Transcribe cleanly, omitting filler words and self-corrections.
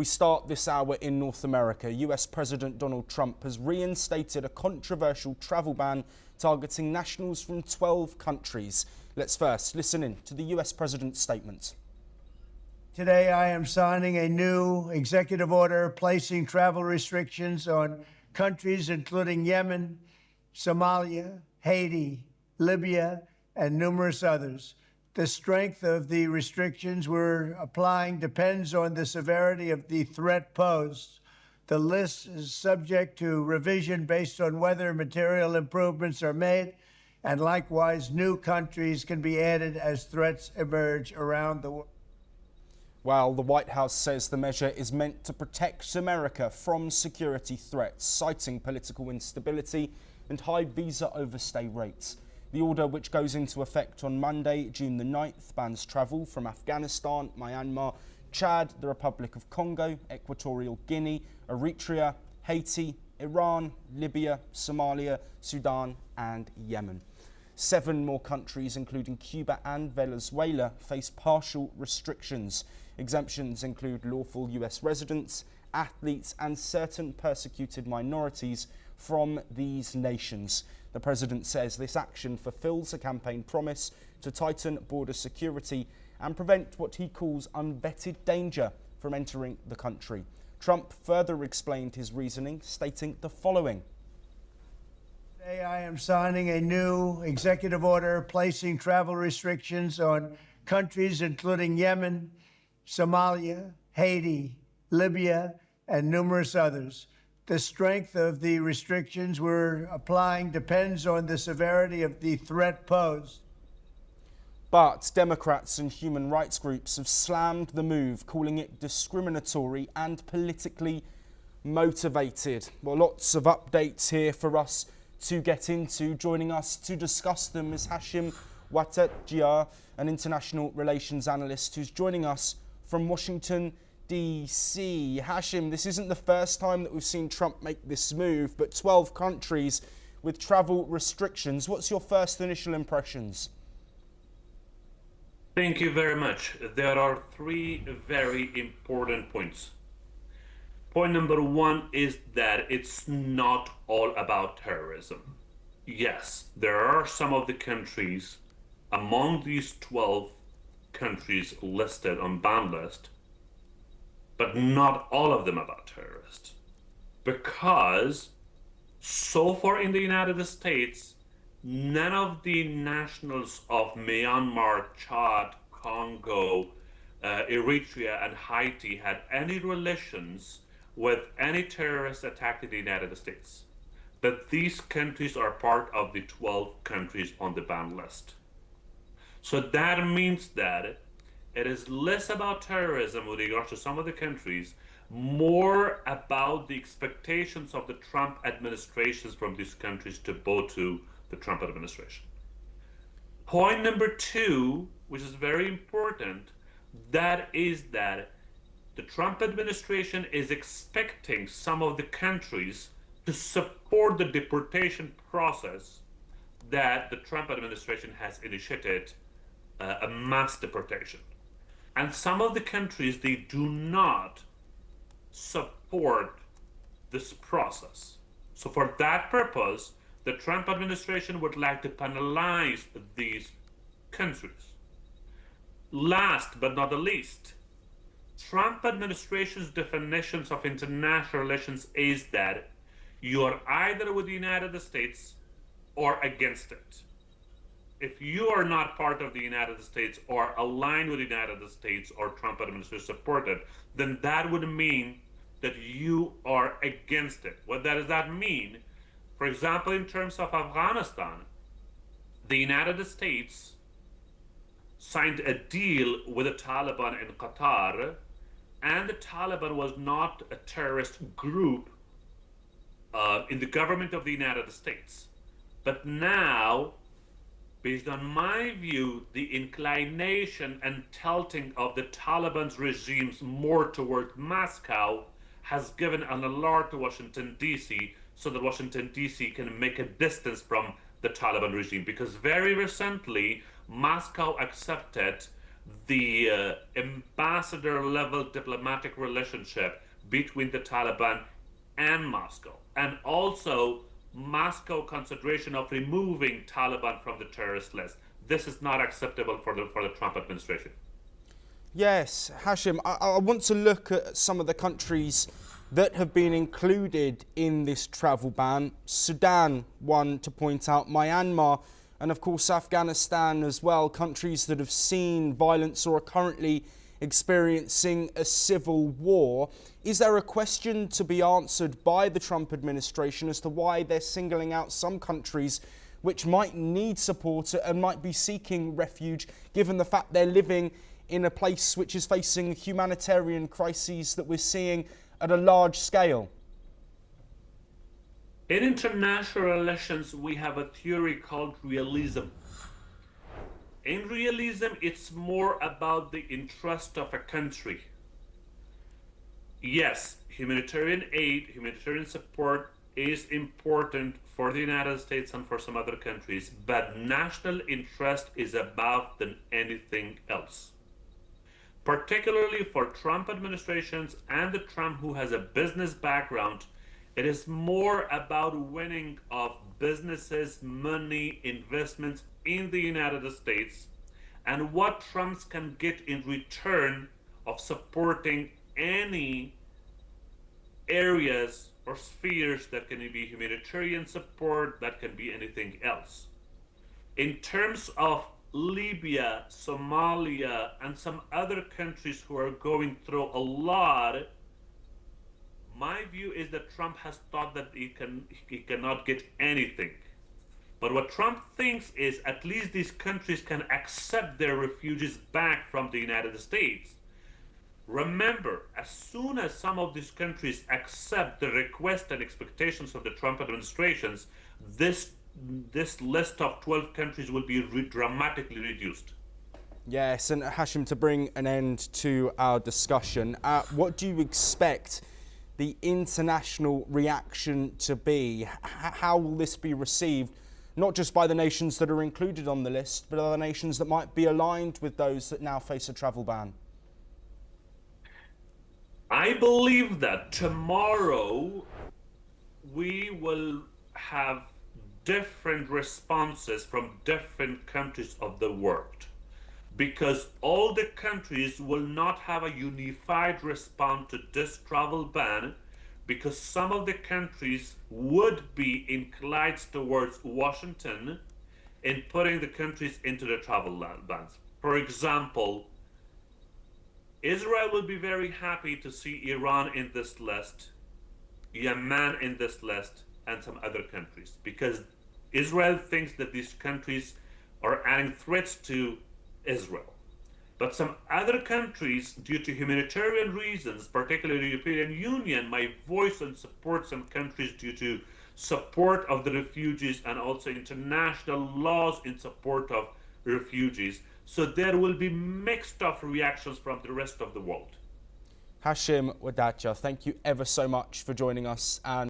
We start this hour in North America. US President Donald Trump has reinstated a controversial travel ban targeting nationals from 12 countries. Let's first listen in to the US President's statement. Today, I am signing a new executive order placing travel restrictions on countries including Yemen, Somalia, Haiti, Libya, and numerous others. The strength of the restrictions we're applying depends on the severity of the threat posed. The list is subject to revision based on whether material improvements are made, and likewise, new countries can be added as threats emerge around the world. While the White House says the measure is meant to protect America from security threats, citing political instability and high visa overstay rates. The order, which goes into effect on Monday, June the 9th, bans travel from Afghanistan, Myanmar, Chad, the Republic of Congo, Equatorial Guinea, Eritrea, Haiti, Iran, Libya, Somalia, Sudan and Yemen. 7 more countries, including Cuba and Venezuela, face partial restrictions. Exemptions include lawful US residents, athletes and certain persecuted minorities from these nations. The president says this action fulfills a campaign promise to tighten border security and prevent what he calls unvetted danger from entering the country. Trump further explained his reasoning, stating the following. Today, I am signing a new executive order placing travel restrictions on countries including Yemen, Somalia, Haiti, Libya, and numerous others. The strength of the restrictions we're applying depends on the severity of the threat posed. But Democrats and human rights groups have slammed the move, calling it discriminatory and politically motivated. Well, lots of updates here for us to get into. Joining us to discuss them is Hashim Watajia, an international relations analyst who's joining us from Washington, DC. Hashim, this isn't the first time that we've seen Trump make this move, but 12 countries with travel restrictions. What's your first initial impressions? Thank you very much. There are 3 very important points. Point number 1 is that it's not all about terrorism. Yes, there are some of the countries among these 12 countries listed on ban list, but not all of them about terrorists. Because so far in the United States, none of the nationals of Myanmar, Chad, Congo, Eritrea, and Haiti had any relations with any terrorist attack in the United States. But these countries are part of the 12 countries on the ban list. So that means that it is less about terrorism with regards to some of the countries, more about the expectations of the Trump administrations from these countries to bow to the Trump administration. Point number 2, which is very important, that is that the Trump administration is expecting some of the countries to support the deportation process that the Trump administration has initiated, a mass deportation. And some of the countries, they do not support this process. So for that purpose, the Trump administration would like to penalize these countries. Last but not the least, Trump administration's definitions of international relations is that you are either with the United States or against it. If you are not part of the United States or aligned with the United States or Trump administration supported, then that would mean that you are against it. What does that mean? For example, in terms of Afghanistan, the United States signed a deal with the Taliban in Qatar, and the Taliban was not a terrorist group in the government of the United States. But now, based on my view, the inclination and tilting of the Taliban's regimes more toward Moscow has given an alert to Washington, D.C., so that Washington, D.C. can make a distance from the Taliban regime. Because very recently, Moscow accepted the ambassador level diplomatic relationship between the Taliban and Moscow, and also Moscow consideration of removing Taliban from the terrorist list. This is not acceptable for the Trump administration. Yes, Hashim, I want to look at some of the countries that have been included in this travel ban. Sudan, one to point out, Myanmar, and of course Afghanistan as well, countries that have seen violence or are currently experiencing a civil war. Is there a question to be answered by the Trump administration as to why they're singling out some countries which might need support and might be seeking refuge, given the fact they're living in a place which is facing humanitarian crises that we're seeing at a large scale? In international relations, we have a theory called realism. In realism, it's more about the interest of a country. Yes, humanitarian aid, humanitarian support is important for the United States and for some other countries, but national interest is above than anything else. Particularly for Trump administrations and the Trump who has a business background, it is more about winning of businesses, money, investments in the United States, and what Trumps can get in return of supporting any areas or spheres that can be humanitarian support, that can be anything else. In terms of Libya, Somalia, and some other countries who are going through a lot, my view is that Trump has thought that he cannot get anything. But what Trump thinks is at least these countries can accept their refugees back from the United States. Remember, as soon as some of these countries accept the request and expectations of the Trump administrations, this list of 12 countries will be dramatically reduced. Yes, and Hashim, to bring an end to our discussion, what do you expect the international reaction to be? How will this be received, not just by the nations that are included on the list, but other nations that might be aligned with those that now face a travel ban? I believe that tomorrow we will have different responses from different countries of the world, because all the countries will not have a unified response to this travel ban, because some of the countries would be inclined towards Washington in putting the countries into the travel bans. For example, Israel will be very happy to see Iran in this list, Yemen in this list, and some other countries, because Israel thinks that these countries are adding threats to Israel. But some other countries, due to humanitarian reasons, particularly the European Union, might voice and support some countries due to support of the refugees and also international laws in support of refugees. So there will be mixed of reactions from the rest of the world. Hashim Wadacha, thank you ever so much for joining us. And